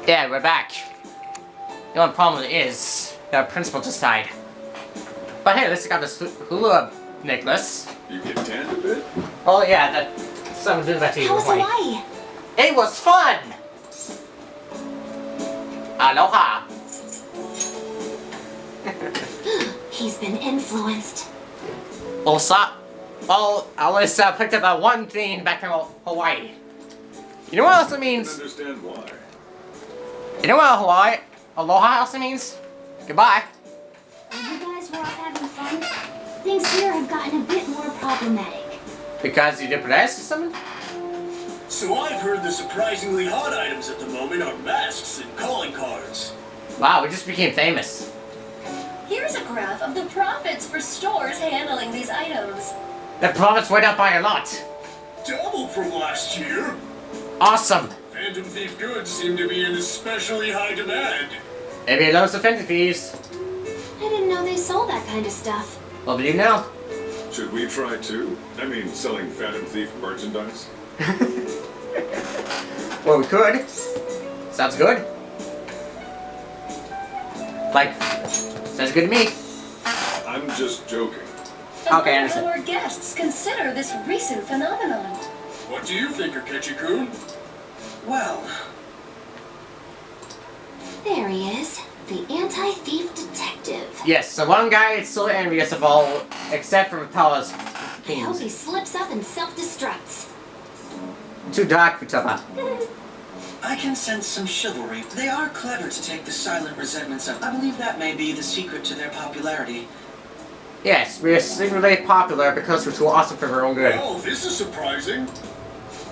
Yeah, we're back. The only problem is, the principal just died. But hey, let's check out this hula necklace. You get tanned a bit? Oh yeah, that someone did that to you. How was Hawaii? It was fun! Aloha! He's been influenced. I was picked up that one thing back from Hawaii. You know what else it I means? don't understand why. You know what Aloha also means? Goodbye. While you guys were off having fun, things here have gotten a bit more problematic. Because you did press or something? So I've heard the surprisingly hot items at the moment are masks and calling cards. Wow, we just became famous. Here's a graph of the profits for stores handling these items. The profits went up by a lot. Double from last year. Awesome. Phantom Thief goods seem to be in especially high demand. Maybe loads of Phantom Thieves. I didn't know they sold that kind of stuff. What do you know? Should we try too? I mean, selling Phantom Thief merchandise? Well, we could. Sounds good. Sounds good to me. I'm just joking. Okay, I And understand. our guests consider this recent phenomenon. What do you think, Akechi-kun? Well, There he is, the anti-thief detective. Yes, so one guy is still envious of all, except for Paula's I hope kings. he slips up and self-destructs. Too dark for Tuppa. I can sense some chivalry. They are clever to take the silent resentments of. I believe that may be the secret to their popularity. Yes, we're secretly popular because we're too awesome for our own good. Oh, this is surprising.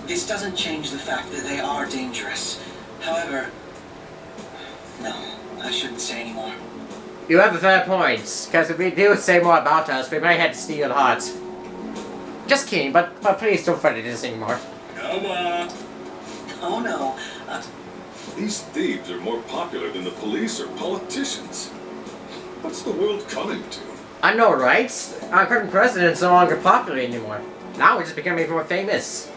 This doesn't change the fact that they are dangerous. However, no, I shouldn't say anymore. You have a fair point, because if we do say more about us, we might have to steal the hearts. Just kidding, but please don't fight this anymore. Come on. Oh no. These thieves are more popular than the police or politicians. What's the world coming to? I know, right? Our current president's no longer popular anymore. Now we're just becoming more famous.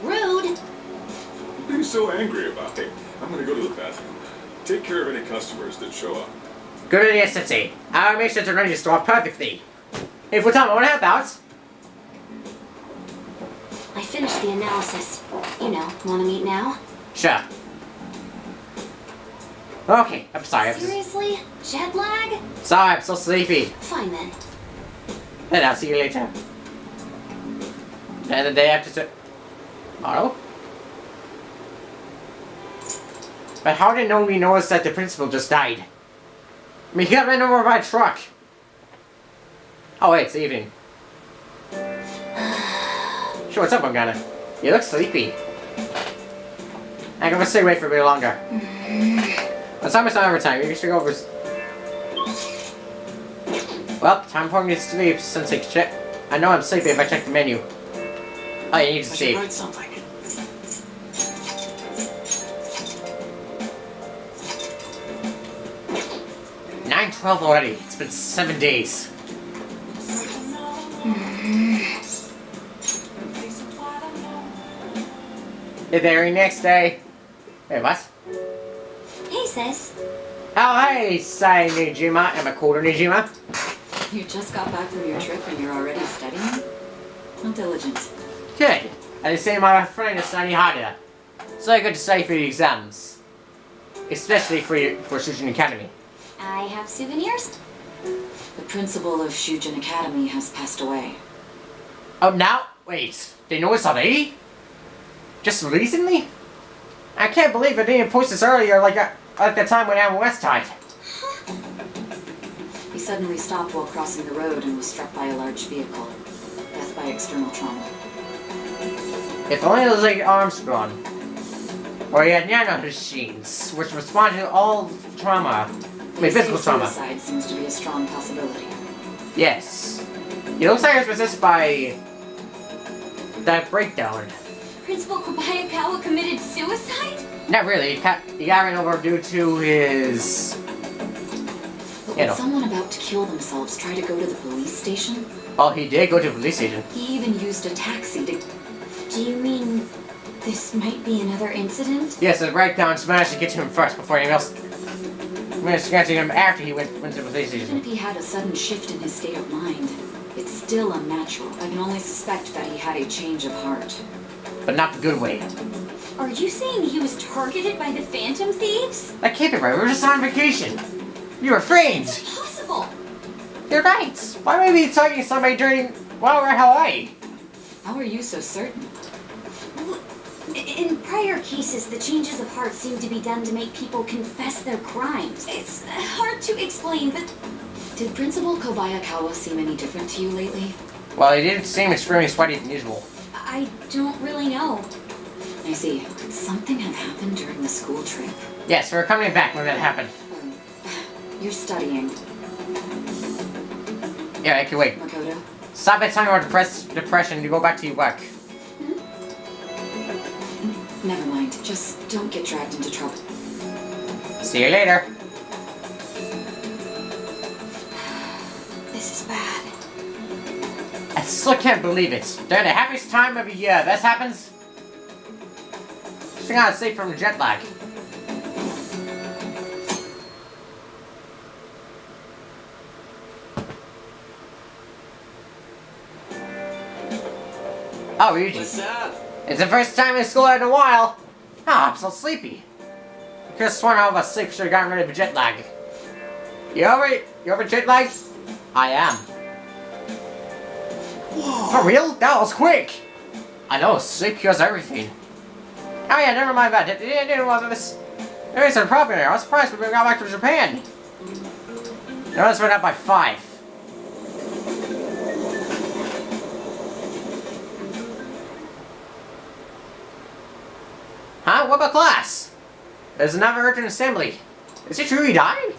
Rude. What are you so angry about? Hey, I'm gonna go to the bathroom. Take care of any customers that show up. Good idea, Sensei. I'll make sure to run your store perfectly. Hey, Futama, want to help out? I finished the analysis. You know, want to meet now? Sure. Okay, I'm sorry. Seriously? Jet lag? Sorry, I'm so sleepy. Fine then. Then I'll see you later. And the day after tomorrow? But how did nobody notice that the principal just died? I mean, he got ran over by a truck. Oh wait, it's evening. Sure, what's up, Morgana? You look sleepy. I'm gonna stay away for a bit longer. It's almost not overtime. You should go over. Well, time for me to sleep, Sensei check. I know I'm sleepy if I check the menu. Oh, you need to save. Write something. Nine 12 already. It's been 7 days. The very next day. Wait, what? Hey, sis. Oh, hey, Sai Nijima. Am I called Nijima? You just got back from your trip and you're already studying? How diligent. Good. I just say my friend is studying harder. So good to study for the exams. Especially for Shujin Academy. I have souvenirs. The principal of Shujin Academy has passed away. Oh, now? Wait. They know this already? Just recently? I can't believe I didn't post this earlier, like at the time when Adam West died. He suddenly stopped while crossing the road and was struck by a large vehicle. Death by external trauma. If only those like Armstrong. Or he had nanomachines, which respond to all trauma. They say Physical trauma. suicide seems to be a strong possibility. Yes. It looks like it was possessed by that breakdown. Principal Kobayakawa committed suicide? Not really. He got ran over due to his... But You would know. someone about to kill themselves try to go to the police station? Oh, he did go to the police station. He even used a taxi to... Do you mean This might be another incident. Yes, the breakdowns managed to get to him first before anyone else managed to get to him after he went to the police Even station. if he had a sudden shift in his state of mind, it's still unnatural. I can only suspect that he had a change of heart. But not the good way. Are you saying he was targeted by the Phantom Thieves? That can't be right. We were just on vacation. You were friends. Possible. You're right. Why would we be talking to somebody while we're in Hawaii? How are you so certain? In prior cases, the changes of heart seem to be done to make people confess their crimes. It's hard to explain, but Did Principal Kobayakawa seem any different to you lately? Well, he didn't seem extremely sweaty than usual. I don't really know. I see. Could something have happened during the school trip? Yes, we were coming back when that happened. You're studying, Yeah, I can wait. Makoto. Stop by telling about depression and go back to your work. Never mind. Just don't get dragged into trouble. See you later. This is bad. I still can't believe it. During the happiest time of the year, this happens? Just gotta sleep from jet lag. Oh, Ryuji. What's up? It's the first time in school in a while. Ah, I'm so sleepy. I could have sworn all of us sleep should have gotten rid of the jet lag. You over jet lag? I am. Whoa. For real? That was quick! I know, sleep cures everything. Oh yeah, never mind that. Didn't want this. There's a problem here. I was surprised we got back to Japan. Notice we're up by 5. Huh? What about class? There's another urgent assembly. Is it true he died?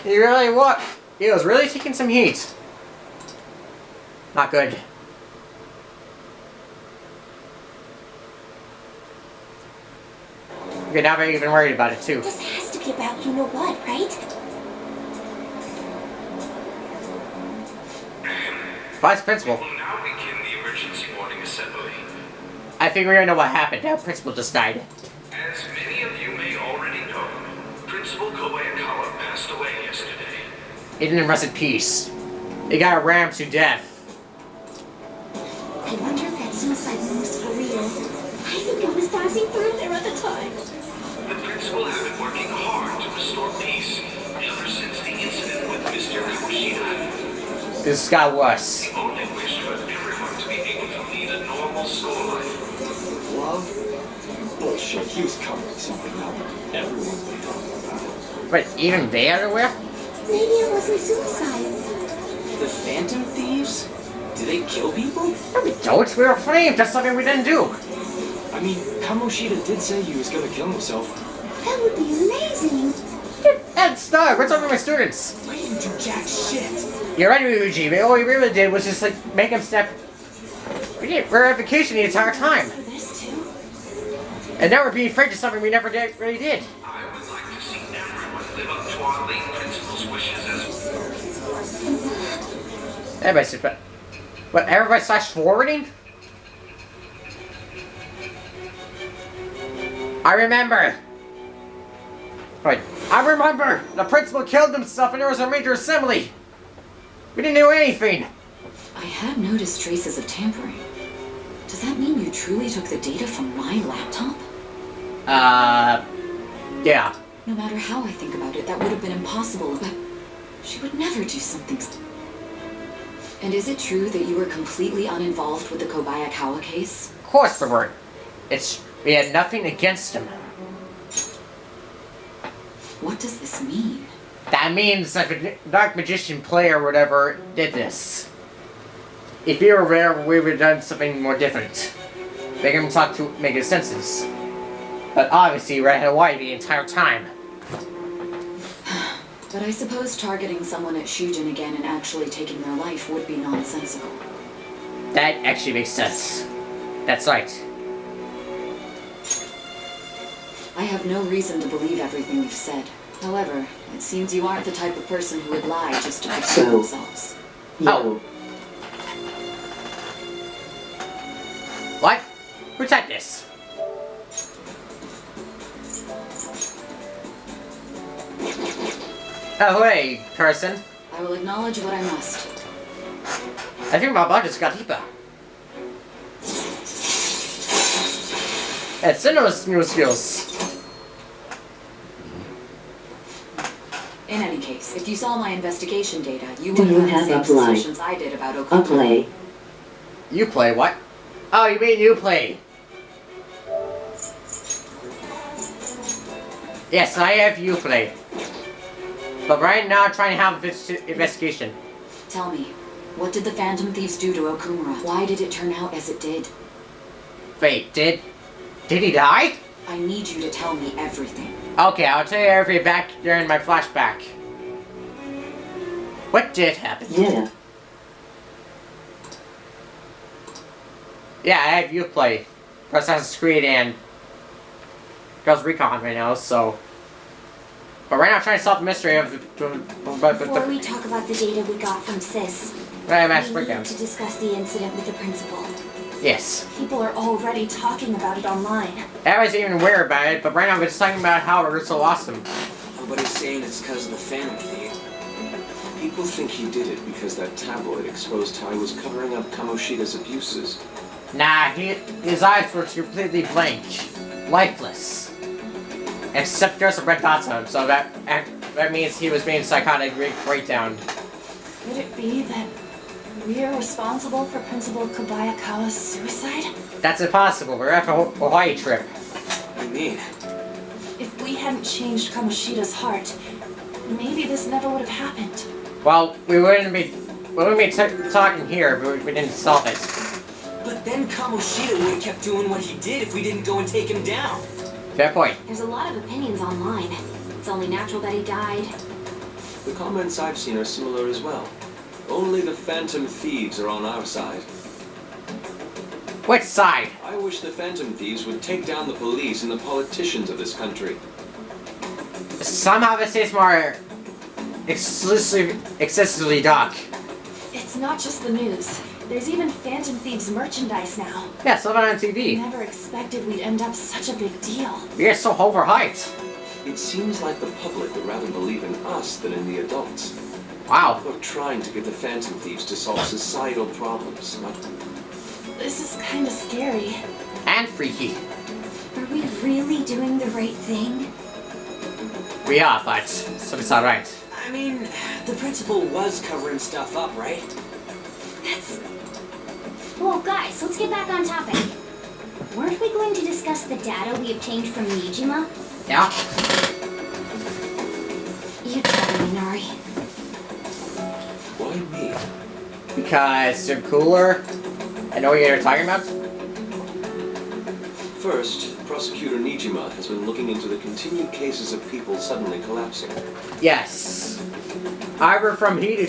He really what? He was really taking some heat. Not good. Okay, now I'm even worried about it too. This has to be about you know what, right? Vice Principal. We'll now begin the emergency warning assembly. I think we already know what happened. Our principal just died. As many of you may already know, Principal Kobayakawa passed away yesterday. He didn't rest in peace. He got rammed to death. I wonder if that suicide was for real. I think I was passing through there at the time. The principal has been working hard to restore peace ever since the incident with Mr. Kamoshida. This got worse. The only wish for everyone to be able to lead a normal school life. Love? Bullshit, he was covering something up. Everyone's been talking about it. But even they are aware? Maybe it wasn't suicide. The Phantom Thieves? Do they kill people? No, we don't. We were framed. That's something we didn't do. I mean, Kamoshida did say he was gonna kill himself. That would be amazing. Ed Stark, what's up with my students? We didn't do jack shit. You're right, Ryuji. All we really did was just like make him step. We were on vacation the entire time. For this too. And now we're being afraid of something we never really did. I would like to see everyone live up to our late principal's wishes as Everybody's just, what, everybody slash forwarding? I remember. Wait, I remember! The principal killed himself and there was a major assembly! We didn't do anything! I had noticed traces of tampering. Does that mean you truly took the data from my laptop? Yeah. No matter how I think about it, that would have been impossible, but she would never do something. And is it true that you were completely uninvolved with the Kobayakawa case? Of course we weren't. We had nothing against him. What does this mean? That means that the Dark Magician player or whatever did this. If you were there, we would have done something more different. Make him talk to make his senses. But obviously, we're at Hawaii the entire time. But I suppose targeting someone at Shujin again and actually taking their life would be nonsensical. That actually makes sense. That's right. I have no reason to believe everything you've said. However, it seems you aren't the type of person who would lie just to protect themselves. Oh. What? Who said this? Oh, hey, person. I will acknowledge what I must. I think my budget's got deeper. It's in those new skills. In any case, if you saw my investigation data, you Do would you have the have same a play? suspicions I did about A Okuma. play. You play what? Oh, you mean you play? Yes, I have you play. But right now, I'm trying to have this investigation. Tell me, what did the Phantom Thieves do to Okumura? Why did it turn out as it did? Wait, did he die? I need you to tell me everything. Okay, I'll tell you everything back during my flashback. What did happen? Yeah. Yeah, I have you play for Assassin's Creed and Ghost Recon right now, so. But right now, I'm trying to solve the mystery of. Before we talk about the data we got from Sis, Right, Max we need breakdowns. to discuss the incident with the principal. Yes. People are already talking about it online. I was even aware about it, but right now we're just talking about how we're so awesome. Nobody's saying it's because of the Phantom Thief. People think he did it because that tabloid exposed how he was covering up Kamoshida's abuses. Nah, his eyes were completely blank, lifeless. Except there's some red dots on him, so that means he was being psychotic breakdown. Could it be that we're responsible for Principal Kobayakawa's suicide? That's impossible. We're at a Hawaii trip. What do you mean? If we hadn't changed Kamoshida's heart, maybe this never would have happened. Well, we wouldn't be talking here if we didn't solve it. But then Kamoshida would have kept doing what he did if we didn't go and take him down. Fair point. There's a lot of opinions online. It's only natural that he died. The comments I've seen are similar as well. Only the Phantom Thieves are on our side. Which side? I wish the Phantom Thieves would take down the police and the politicians of this country. Somehow this is more excessively dark. It's not just the news. There's even Phantom Thieves merchandise now. Yeah, it's on TV. Never expected we'd end up such a big deal. We are so overhyped. It seems like the public would rather believe in us than in the adults. Wow. We're trying to get the Phantom Thieves to solve societal problems, not... This is kind of scary. And freaky. Are we really doing the right thing? We are, but so it's alright. I mean, the principal was covering stuff up, right? That's... Well, guys, let's get back on topic. Weren't we going to discuss the data we obtained from Nijima? Yeah? You tell me, Nari. Why me? Because you're cooler. I know what you're talking about. First, Prosecutor Nijima has been looking into the continued cases of people suddenly collapsing. Yes. I heard from heat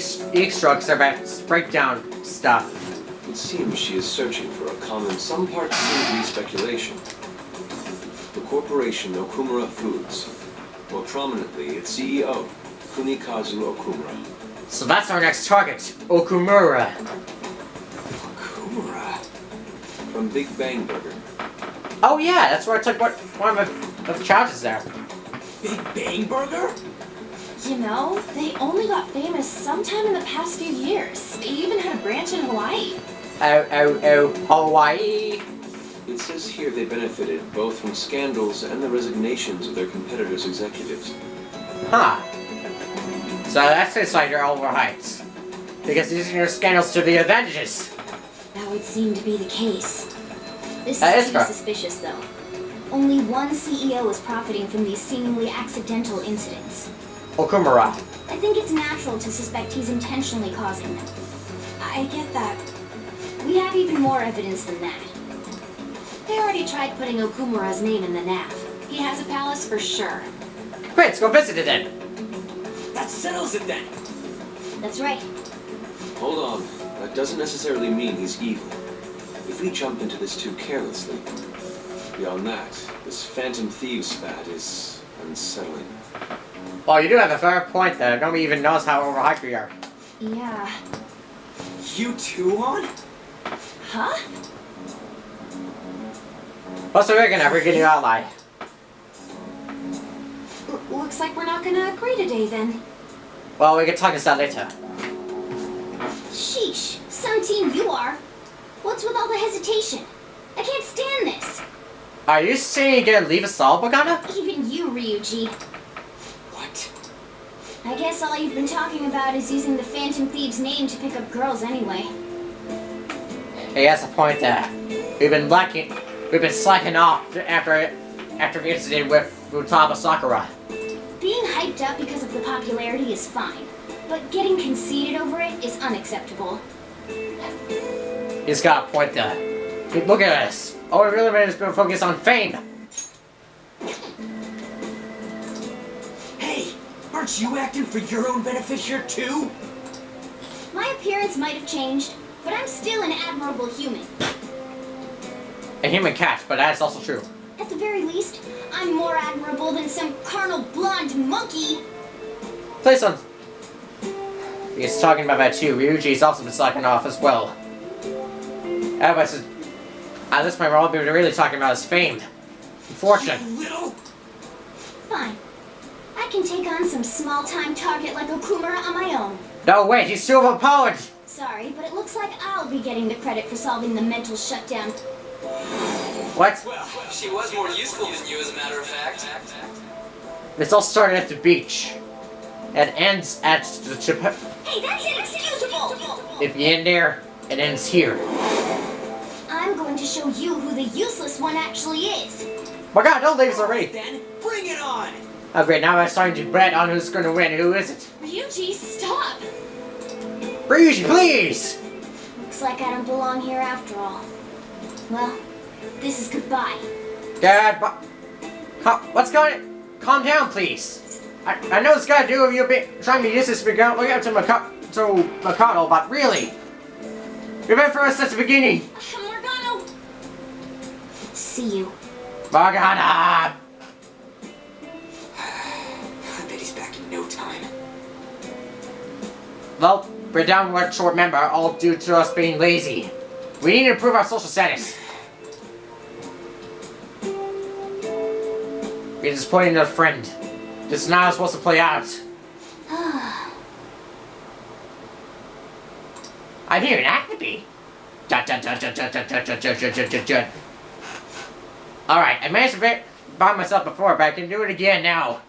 strokes about breakdown stuff. It seems she is searching for a common, some parts savory speculation. The corporation Okumura Foods. More prominently, its CEO, Kunikazu Okumura. So that's our next target, Okumura. Okumura? From Big Bang Burger. Oh yeah, that's where I took one of the challenges there. Big Bang Burger? You know, they only got famous sometime in the past few years. They even had a branch in Hawaii. Oh, Hawaii. It says here they benefited both from scandals and the resignations of their competitors' executives. Huh. So that's just like your overhyped. Because using your scandals to the advantages. That would seem to be the case. This That is is pretty correct. suspicious, though. Only one CEO is profiting from these seemingly accidental incidents. Okumura. I think it's natural to suspect he's intentionally causing them. I get that. We have even more evidence than that. They already tried putting Okumura's name in the nav. He has a palace for sure. Great, let's go visit it then. That settles it then. That's right. Hold on. That doesn't necessarily mean he's evil. If we jump into this too carelessly, beyond that, this Phantom Thieves spat is unsettling. Well, you do have a fair point there. Nobody even knows how overhyped we are. Yeah. You too on? Huh? What's the we're gonna freaking new ally? Looks like we're not gonna agree today, then. Well, we can talk this out later. Sheesh, some team you are. What's with all the hesitation? I can't stand this. Are you saying you're gonna leave us all, Bagana? Even you, Ryuji. What? I guess all you've been talking about is using the Phantom Thieves' name to pick up girls anyway. He has a point there. We've been slacking off after the incident with Futaba Sakura. Being hyped up because of the popularity is fine, but getting conceited over it is unacceptable. He's got a point there. Look at us. All we really made is been focused on fame. Hey, aren't you acting for your own benefit here too? My appearance might have changed, but I'm still an admirable human. A human cat, but that's also true. At the very least, I'm more admirable than some carnal blonde monkey. Please don't. He's talking about that too. Ryuji's also been slacking off as well. Everybody's at this point, we're all really talking about his fame and fortune. You little. Fine. I can take on some small-time target like Okumura on my own. No, wait, he's still overpowered! Sorry, but it looks like I'll be getting the credit for solving the mental shutdown. What? Well, she was more useful than you, as a matter of fact. This all started at the beach. It ends at the Hey, that's inexcusable! It began there, it ends here. I'm going to show you who the useless one actually is. My god, don't leave us already! Then, bring it on! Oh great, now I'm starting to bet on who's gonna win. Who is it? Ryuji, stop! Ryuji, please! Looks like I don't belong here after all. Well, this is goodbye. Dad, what's going on? Calm down, please. I know it's got to do with you trying to use this to look up to Mikado, but really, you've been for us since the beginning. Morgano! See you. Morgana! I bet he's back in no time. Well, we're down one short member, all due to us being lazy. We need to improve our social status. We're disappointing a friend. This is not how it's supposed to play out. I'm here in Acme. Alright, I managed to be by myself before, but I can do it again now.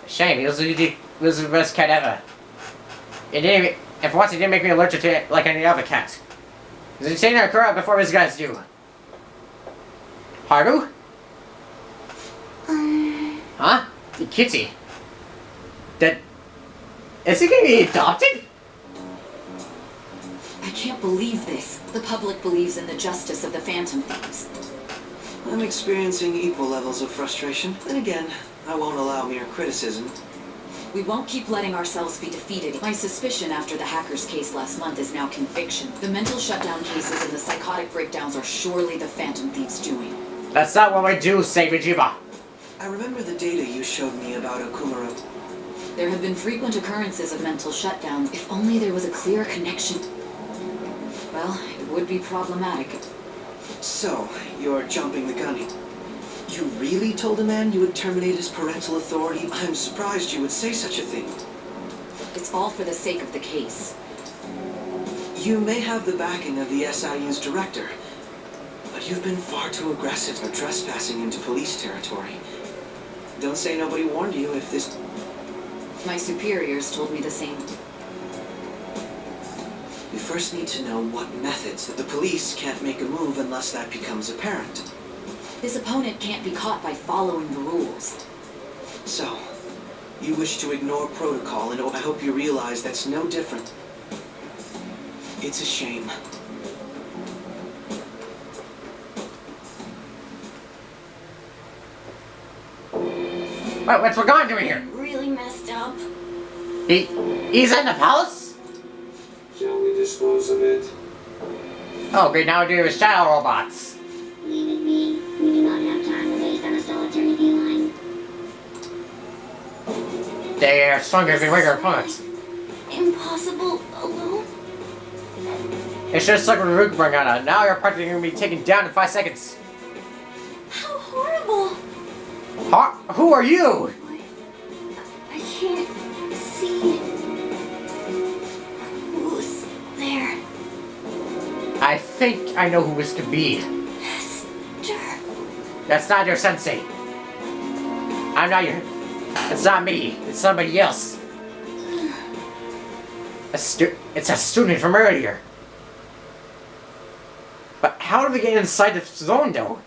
Shame, he was the best cat ever. And for once, he didn't make me allergic to it like any other cat. Because he's taking our crowd before these guys do. Haru? Huh? The kitty? Is he gonna be adopted? I can't believe this. The public believes in the justice of the Phantom Thieves. I'm experiencing equal levels of frustration. Then again, I won't allow mere criticism. We won't keep letting ourselves be defeated. My suspicion after the hackers case last month is now conviction. The mental shutdown cases and the psychotic breakdowns are surely the Phantom Thieves' doing. That's not what we do, Sabajiba. I remember the data you showed me about Okumura. There have been frequent occurrences of mental shutdowns. If only there was a clear connection. Well, it would be problematic. So, you're jumping the gun. You really told a man you would terminate his parental authority? I'm surprised you would say such a thing. It's all for the sake of the case. You may have the backing of the SIU's director, but you've been far too aggressive for trespassing into police territory. Don't say nobody warned you if this... My superiors told me the same. You first need to know what methods that the police can't make a move unless that becomes apparent. This opponent can't be caught by following the rules. So, you wish to ignore protocol, and I hope you realize that's no different. It's a shame. Wait, what's Morgana doing here? Really messed up. He's in the palace? Shall we dispose of it? Oh, great, now we're doing with shadow robots. Leave it be. We do not have time to waste on a solitary feline. They are stronger than regular opponents. Impossible alone? It's just like with Rook Morgana. Now you're practically going to be taken down in 5 seconds. How horrible! Who are you? I can't I think I know who this could be. Master. That's not your sensei. I'm not your... It's not me. It's somebody else. It's a student from earlier. But how do we get inside the zone, though?